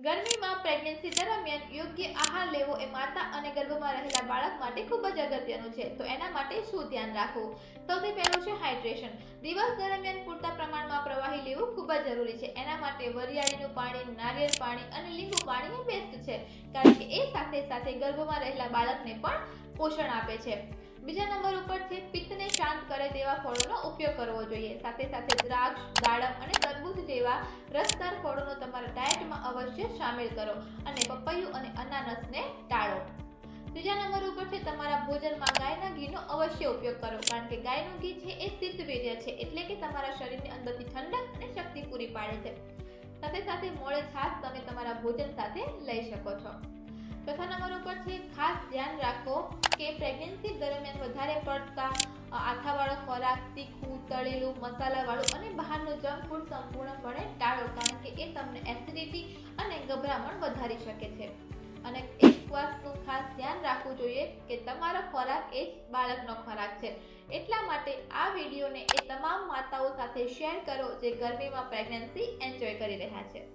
ગરમીમાં પ્રેગ્નન્સી દરમિયાન યોગ્ય આહાર લેવો એ માતા અને ગર્ભમાં રહેલા બાળક માટે ખૂબ જ અગત્યનું છે. તો એના માટે શું ધ્યાન રાખવું? સૌથી પહેલું છે હાઇડ્રેશન. દિવસ દરમિયાન પૂરતા પ્રમાણમાં પ્રવાહી લેવું ખૂબ જ જરૂરી છે. એના માટે વરિયાળીનું પાણી, નારિયેળ પાણી અને લીંબુ પાણી એ બેસ્ટ છે, કારણ કે એ સાથે સાથે ગર્ભમાં રહેલા બાળકને પણ પોષણ આપે છે. બીજા નંબર ઉપર છે પિત્તને શાંત કરે તેવા ફળોનો ઉપયોગ કરવો જોઈએ. સાથે સાથે દ્રાક્ષ, દાડમ અને તરબૂચ જેવા રસદાર ફળોનો તમારા ડાયટમાં અવશ્ય શામેલ કરો અને પપૈયું અને અનાનસને ટાળો. ત્રીજા નંબર ઉપર છે તમારા ભોજનમાં ગાયના ઘીનો અવશ્ય ઉપયોગ કરો, કારણ કે ગાયનું ઘી છે એ શીતવીર્ય છે, એટલે કે તમારા શરીરની અંદરથી ઠંડક અને શક્તિ પૂરી પાડે છે. સાથે સાથે મોળે છાશ તમે તમારા ભોજન સાથે લઈ શકો છો. ચોથા નંબર ઉપર છે ખાસ ધ્યાન રાખો કે પ્રેગ્નન્સી દરમિયાન વધારે પડતા આથાવાળો ખોરાક, તીખું, તળેલું, મસાલાવાળું અને બહારનું જંક ફૂડ સંપૂર્ણપણે ટાળો, કારણ કે એ તમને એસિડિટી અને ગભરામણ વધારી શકે છે. અને એક વાતનું ખાસ ધ્યાન રાખવું જોઈએ કે તમારો ખોરાક એ બાળકનો ખોરાક છે. એટલા માટે આ વિડીયોને એ તમામ માતાઓ સાથે શેર કરો જે ગરમીમાં પ્રેગ્નન્સી એન્જોય કરી રહ્યા છે.